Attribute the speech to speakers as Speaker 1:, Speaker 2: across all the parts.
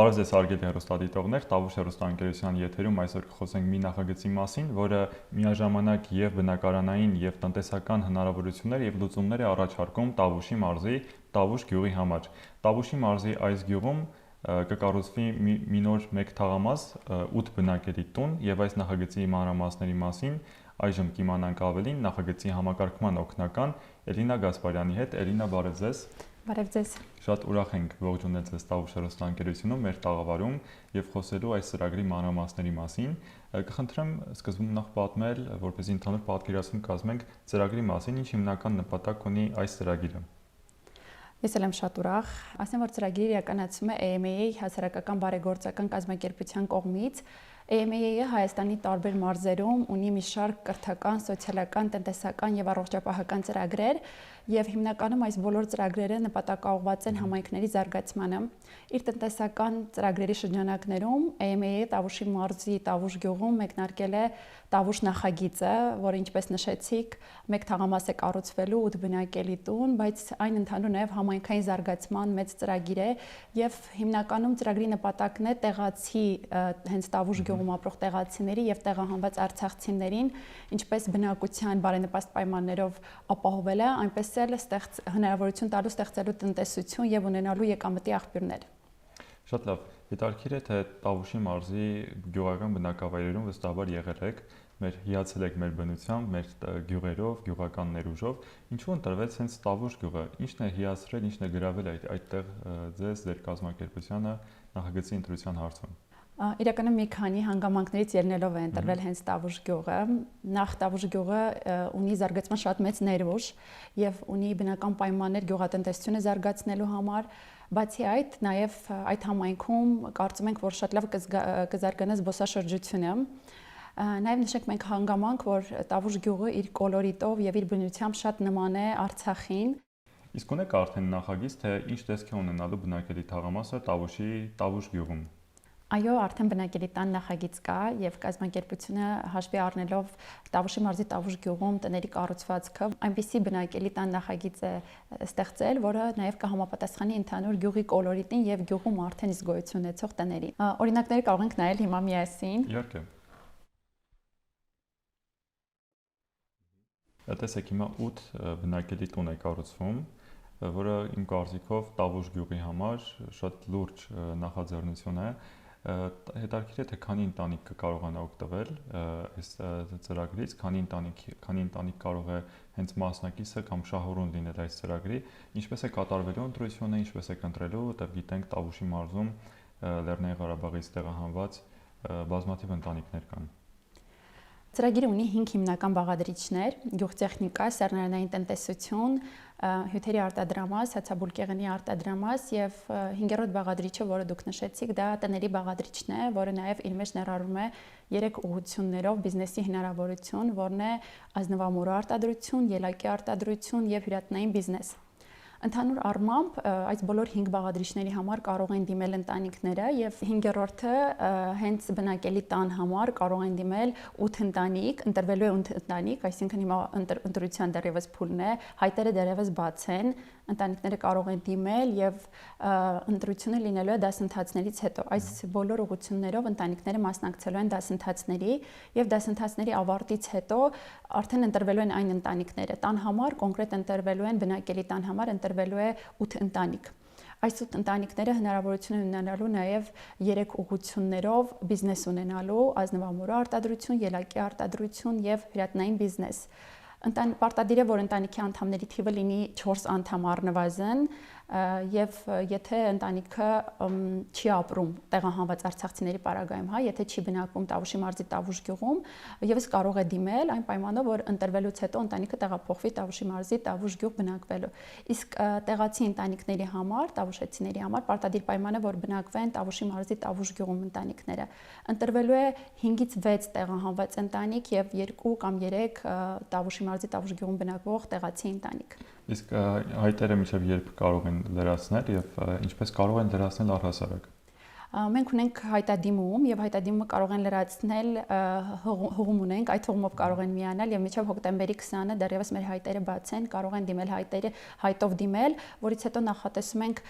Speaker 1: Բարև ձեզ հարգելի հեռուստադիտողներ, Տավուշ հեռուստաընկերության եթերում այսօր կխոսենք մի նախագծի մասին, որը միաժամանակ եւ բնակարանային եւ տնտեսական հնարավորություններ եւ լուծումներ է առաջարկում Տավուշի մարզի Տավուշ գյուղի համար։ Տավուշի մարզի այս գյուղում կկառուցվի մի նոր մեկ թաղամաս 8 բնակելի տուն եւ այս նախագծի մանրամասների մասին այժմ կիմանանք ավելին նախագծի համակարգման օգնական Էլինա Գասպարյանի հետ։ Էլինա, բարև ձեզ։
Speaker 2: Բարև ձեզ։
Speaker 1: Շատ ուրախ ենք ողջունել ձեզ Տավուշ հեռուստաընկերությունում մեր տաղավարում եւ խոսելու այս ծրագրի մանրամասների մասին։ Կխնդրեմ սկզբում նախ պատմել, որպեսզի ընդհանուր պատկերացում կազմենք ծրագրի մասին, ինչ հիմնական նպատակ ունի այս ծրագիրը։
Speaker 2: Ես եմ շատ ուրախ։ Ասեմ, որ ծրագիրը իրականացվում է AMA հասարակական բարեգործական կազմակերպության կողմից։ AMA-ը Հայաստանի տարբեր մարզերում ունի մի շարք կրթական, սոցիալական, տնտեսական եւ առողջապահական ծրագրեր, եւ հիմնականում այս բոլոր ծրագրերը նպատակաուղղված են համայնքների զարգացմանը։ Իր տնտեսական ծրագրերի շրջանակներում AMA-ը Տավուշի մարզի Տավուշ գյուղում մեկնարկել է Տավուշ նախագիծը, որը ինչպես նշեցիք, մեկ թաղամաս է կառուցվելու 8 բնակելի տուն, բայց այն ընդհանուր նաեւ համայնքային զարգացման մեծ ծրագիր է եւ հիմնականում ծրագրի նպատակն է տեղացի հենց Տավուշ գյուղում ապրող տեղացիների եւ տեղահանված արցախցիներին ինչպես բնակության բարենպաստ պայմաններով ապահովելը, այնպես էլ հնարավորություն տալու ստեղծելու տնտեսություն եւ ունենալու եկամտի աղբյուրներ։
Speaker 1: Շատ լավ։ Հետաքրքիր է, թե Տավուշի մարզի գյուղական բնակավայրերում վստահաբար եղել եք, հիացել եք մեր բնությամբ, մեր գյուղերով, գյուղական ներուժով, ինչու ընտրվեց հենց Տավուշ գյուղը, ինչն է հիացրել, ինչն է գրավել այդտեղ ձեզ, ձեր կազմակերպությանը նախագծի ընտրության հարցում։
Speaker 2: Իրականում մի քանի հանգամանքներից ելնելով է ընտրվել հենց Տավուշ գյուղը։ Նախ Տավուշ գյուղը ունի զարգացման շատ մեծ ներուժ եւ ունի բնական պայմաններ գյուղատնտեսությունը զարգացնելու համար։ Բացի այդ, նաև այդ համայնքում կարծում ենք, որ շատ լավ կզարգանա զբոսաշրջությունը։ Նաև նշենք մենք հանգամանք, որ Տավուշ գյուղը իր կոլորիտով եւ իր բնությամբ շատ նման է Արցախին։
Speaker 1: Իսկ ունեք արդեն նախագիծ, թե ինչ տեսք է ունենալու բնակելի թաղամասը Տավուշի Տավուշ գյուղում։
Speaker 2: Այո, արդեն բնակելի տան նախագիծ կա եւ կազմակերպությունը հաշվի առնելով Տավուշի մարզի Տավուշ գյուղում տների կառուցվածքը, այնպիսի բնակելի տան նախագիծ է ստեղծել, որը նաեւ կհամապատասխանի ընդհանուր գյուղի կոլորիտին եւ գյուղում արդեն իսկ գոյություն ունեցող տներին։ Օրինակները կարող ենք նայել հիմա միասին։
Speaker 1: Իհարկե։ Տեսեք, հիմա 8 բնակելի տուն է կառուցվում, որը իմ կարծիքով Տավուշ գյուղի համար շատ լուրջ նախաձեռնություն է։ Հետաքրքիր է, թե քանի ընտանիք կկարողանա օգտվել այս ծրագրից, քանի ընտանիք կարող է հենց մասնակիցը կամ շահառուն լինել այս ծրագրի, ինչպես է կատարվելու ընտրությունը, ինչպես է ընտրելու, որտեղ գիտենք Տավուշի մարզում Լեռնային Ղարաբաղից տեղահանված բազմաթիվ ընտանիքներ կան։
Speaker 2: Ծրագիրը ունի 5 հիմնական բաղադրիչներ՝ գյուղտեխնիկա, սեռնարանային տնտեսություն, հյութերի արտադրամաս, հացաբուլկեղենի արտադրամաս եւ 5-րդ բաղադրիչը, որը դուք նշեցիք, դա տների բաղադրիչն է, որը նաեւ իր մեջ ներառում է 3 ուղղություններով բիզնեսի հնարավորություն, որն է ազնվամուրու արտադրություն, ելակի արտադրություն եւ հյուրատնային բիզնես։ Ընդհանուր առմամբ այս բոլոր 5 բաղադրիչների համար կարող են դիմել ընտանիքները եւ 5-րդը հենց բնակելի տան համար կարող են դիմել 8 ընտանիք, ընտրվելու է 8 ընտանիք, այսինքն հիմա ընտրության դեռևս փուլն է, հայտերը դեռևս բաց են, ընտանիքները կարող են դիմել եւ ընտրությունը լինելու է դասընթացներից հետո։ Այս բոլոր ուղղություններով ընտանիքները մասնակցելու են դասընթացների եւ դասընթացների ավարտից հետո արդեն ընտրվելու են այն ընտանիքները։ Տան համար կոնկրետ ընտրվելու են բնակելի տան համար ընտրվելու է 8 ընտանիք։ Այս 8 ընտանիքները հնարավորություն ունենալու նաեւ 3 ուղղություններով բիզնես ունենալու՝ ազնվամուրու արտադրություն, ելակի արտադրություն եւ հյուրատնային բիզնես։ Պարտադիր է, որ ընտանիքի անդամների թիվը լինի 4 անդամ առնվազն եւ եթե ընտանիքը չի ապրում տեղահանված արցախցիների պարագայում, եթե չի բնակվում Տավուշի մարզի Տավուշ գյուղում, եւս կարող է դիմել այն պայմանով, որ ընտրվելուց հետո ընտանիքը տեղափոխվի Տավուշի մարզի Տավուշ գյուղ բնակվելու։ Իսկ տեղացի ընտանիքների համար, տավուշեցիների համար պարտադիր պայման է, որ բնակվեն Տավուշի մարզի Տավուշ գյուղում ընտանիքները։ Ընտրվելու է 5-ից 6 տեղահանված ընտանիք եւ 2 կամ 3 Տավուշի մարզի Տավուշ գյուղում բնակվող տեղացի ընտանիք։
Speaker 1: Իսկ հայտերը մինչև երբ կարող են լրացնել եւ ինչպես կարող են լրացնել առհասարակ։
Speaker 2: Մենք ունենք հայտադիմում եւ հայտադիմումը կարող են լրացնել հողում ունենք, այդ հողումով կարող են միանալ եւ մինչեւ հոկտեմբերի 20-ը դեռևս մեր հայտերը բաց են, կարող են դիմել հայտով դիմել, որից հետո նախատեսում ենք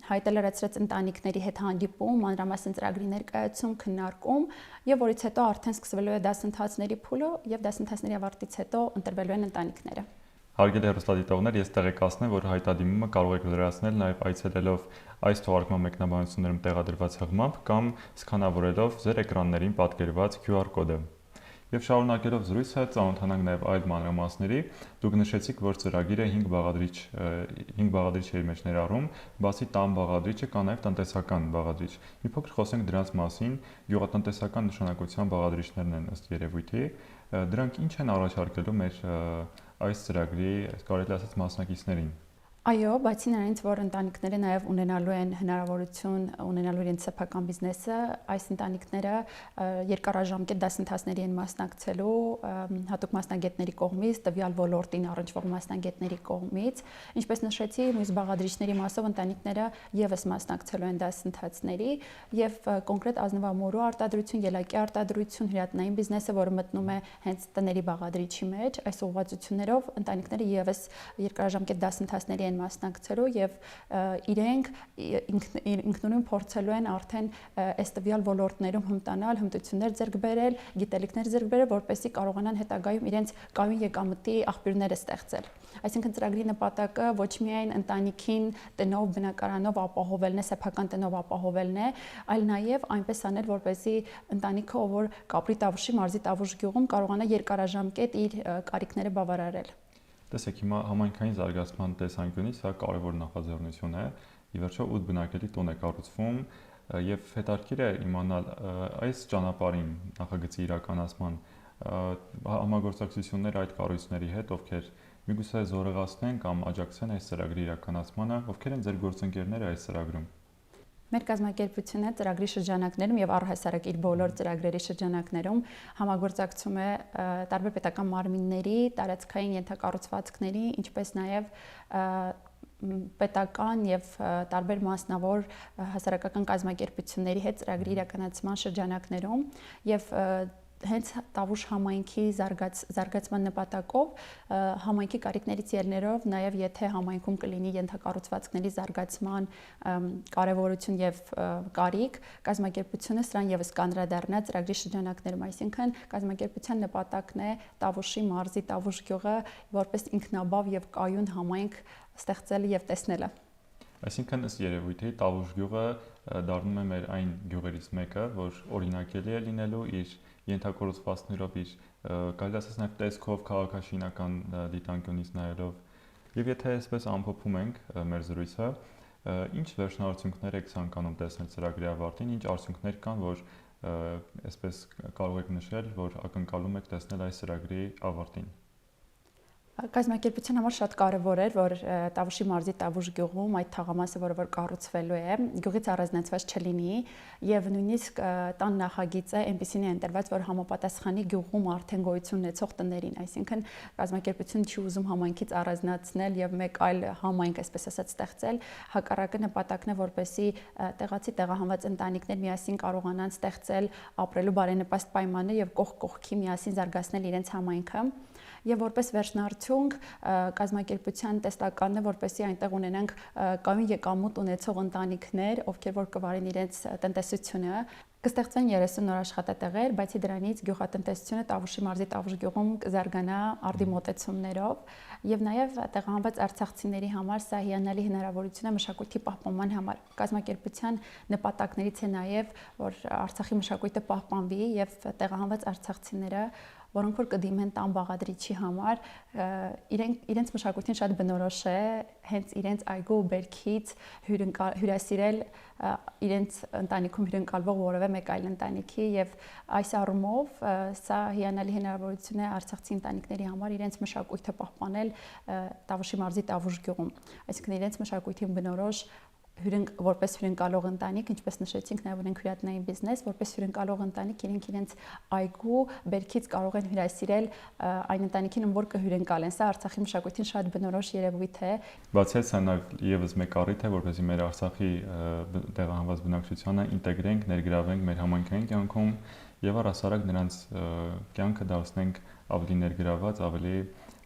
Speaker 2: հայտը լրացրած ընտանիքների հետ հանդիպում, մանրամասն ծրագրի ներկայացում, քննարկում եւ որից հետո արդեն սկսվելու է դասընթացների փուլը եւ դասընթացների ավարտից հետո ընտրվելու են ընտանիքները։
Speaker 1: Հարգելի հեռուստադիտողներ, ես տեղեկացնեմ, որ հայտադիմումը կարող եք լրացնել նաև այցելելով այս թողարկման մեկնաբանություններում տեղադրված հղմամբ կամ սկանավորելով ձեր էկրաններին պատկերված QR կոդը։ Եվ շարունակելով զրույցը, ծանոթանանք նաև այլ մանրամասների, դուք նշեցիք, որ ծրագիրը 5 բաղադրիչ էր մեջ ներառում, բացի տան բաղադրիչը կա նաև տնտեսական բաղադրիչ։ Մի փոքր խոսենք դրանց մասին, գյուղատնտեսական նշանակության բաղադրիչներն են ըստ երևույթի, դրանք ինչ են առաջարկելու մեր այս ծրագրի, կարելի ասած, մասնակիցներին։
Speaker 2: Այո, բացի նրանից, որ ընտանիքները նաև ունենալու են հնարավորություն ունենալու իրենց սեփական բիզնեսը, այս ընտանիքները երկարաժամկետ դասընթացների են մասնակցելու հատուկ մասնագետների կողմից, տվյալ ոլորտին առնչվող մասնագետների կողմից, ինչպես նշեցի, մյուս բաղադրիչների մասով ընտանիքները եւս մասնակցելու են դասընթացների եւ կոնկրետ ազնվամորու արտադրություն, ելակի արտադրություն, հյուրատնային բիզնեսը, որը մտնում է հենց տների բաղադրիչի մեջ, այս ուղղվածություններով ընտանիքները եւս երկարաժամկետ դասընթացների մասնակցելու եւ իրենք ինքնուրույն փորձելու են արդեն այս տվյալ ոլորտներում հմտանալ, հմտություններ ձեռք բերել, գիտելիքներ ձեռք բերել, որպեսզի կարողանան հետագայում իրենց կայուն եկամտի աղբյուրները ստեղծել։ Այսինքն ծրագրի նպատակը ոչ միայն ընտանիքին տնով, բնակարանով ապահովելն է, սեփական տնով ապահովելն է, այլ նաեւ այնպես անել, որպեսզի ընտանիքը, ով որ Կապրի Տավուշի մարզի Տավուշ գյուղում կարողանա երկարաժամկետ իր կարիքները բավարարել։
Speaker 1: Տեսեք, հիմա համայնքային զարգացման տեսանկյունից սա կարևոր նախաձեռնություն է։ Ի վերջո 8 բնակելի տուն է կառուցվում եւ հետաքրքիր է իմանալ այս ճանապարհին նախագծի իրականացման համագործակցություններ այդ կառույցների հետ, ովքեր միգուցե զորեղացնեն կամ աջակցեն այս ծրագրի իրականացմանը, ովքեր են ձեր գործընկերները այս ծրագրում։
Speaker 2: Մեր կազմակերպությունը ծրագրի շրջանակներում եւ առհասարակ իր բոլոր ծրագրերի շրջանակներում համագործակցում է տարբեր պետական մարմինների, տարածքային ենթակառուցվածքների, ինչպես նաեւ պետական եւ տարբեր մասնավոր հասարակական կազմակերպությունների հետ ծրագրի իրականացման շրջանակներում եւ հենց Տավուշ համայնքի զարգացման նպատակով համայնքի կարիքներից ելներով նաև եթե համայնքում կլինի ենթակառուցվածքների զարգացման կարևորություն եւ կարիք, կազմակերպությունը սրան եւս կանդրադառնա ծրագրի շրջանակներում, այսինքն կազմակերպության նպատակն է Տավուշի մարզի Տավուշ գյուղը որպես ինքնաբավ եւ կայուն համայնք ստեղծելը եւ տեսնելը։
Speaker 1: Այսինքն ըստ երևույթի Տավուշ գյուղը դառնում է մեր այն գյուղերից մեկը, որ օրինակելի է լինելու իր ենթակառուցվածքներով, իր կարելի ասած նաև տեսքով, քաղաքաշինական դիտանկյունից նայելով։ Եվ եթե այսպես ամփոփում ենք մեր զրույցը, ինչ վերջնարդյունքներ եք ցանկանում տեսնել ծրագրի ավարտին, ինչ արդյունքներ կան, որ այսպես կարող եք նշել, որ ակնկալում եք տեսնել այս ծրագրի ավարտին։
Speaker 2: Կազմակերպության համար շատ կարևոր էր, որ Տավուշի մարզի Տավուշ գյուղում այդ թաղամասը, որը կառուցվելու է, գյուղից առանձնացված չլինի եւ նույնիսկ տան նախագիծը այնպեսին է ընտրված, որ համապատասխանի գյուղում արդեն գոյություն ունեցող տներին, այսինքն կազմակերպությունը չի ուզում համայնքից առանձնացնել եւ մեկ այլ համայնք, այսպես ասած, ստեղծել, հակառակը նպատակն է, որպեսզի տեղացի տեղահանված ընտանիքներ միասին կարողանան ստեղծել ապրելու բարենպաստ պայմաններ եւ կողք կողքի միասին զարգացնել իրենց համայնքը։ Եվ որպես վերջնարդյունք կազմակերպության տեսլականն է, որպեսզի այնտեղ ունենանք կայուն եկամուտ ունեցող ընտանիքներ, ովքեր որ կվարեն իրենց տնտեսությունը, կստեղծվեն 30 նոր աշխատատեղեր, բացի դրանից գյուղատնտեսությունը Տավուշի մարզի Տավուշ գյուղում կզարգանա արդի մոտեցումներով եւ նաեւ տեղահանված արցախցիների համար սա հիանալի հնարավորություն է մշակույթի պահպանման համար։ Կազմակերպության նպատակներից է նաեւ, որ Արցախի մշակույթը պահպանվի եւ տեղահանված արցախցիները, որոնք որ կդիմեն տան բաղադրիչի համար, իրենց մշակույթին շատ բնորոշ է հենց իրենց այգու բերքից հյուրասիրել իրենց ընտանիքում հյուրընկալվող որևէ մեկ այլ ընտանիքի եւ այս առումով սա հիանալի հնարավորություն է արցախցի ընտանիքների համար իրենց մշակույթը պահպանել Տավուշի մարզի Տավուշ գյուղում, այսինքն իրենց մշակույթին բնորոշ որպես հյուրընկալող ընտանիք, ինչպես նշեցինք, նաև ունենք հյուրատնային բիզնես, որպես հյուրընկալող ընտանիք իրենք իրենց այգու բերքից կարող են հյուրասիրել այն ընտանիքին, որ կհյուրընկալեն։ Սա Արցախի մշակույթին շատ բնորոշ երևույթ է։
Speaker 1: Բացի այդ, սա նաև եւս մեկ առիթ է, որպեսզի մեր Արցախի տեղահանված բնակչությանը ինտեգրենք, ներգրավենք մեր համայնքային կյանքում եւ առհասարակ նրանց կյանքը դարձնենք ավելի ներգրաված, ավելի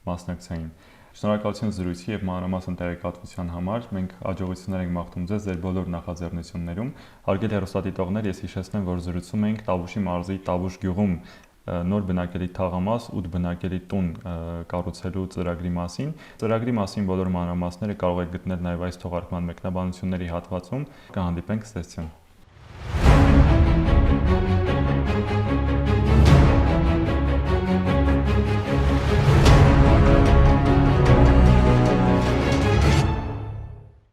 Speaker 1: մասնակցային։ Շնորհակալություն զրույցի եւ մանրամասն տեղեկատվության համար։ Մենք հաջողություններ ենք մաղթում ձեզ ձեր բոլոր նախաձեռնություններում։ Հարգելի հեռուստադիտողներ, ես հիշեցնեմ, որ զրուցում ենք Տավուշի մարզի Տավուշ գյուղում նոր բնակելի թաղամաս 8 բնակելի տուն կառուցելու ծրագրի մասին։ Ծրագրի մասին բոլոր մանրամասները կարող եք գտնել նաև այս թողարկման մեկնաբանությունների հատվածում։ Կհանդիպենք ստեսցիոն։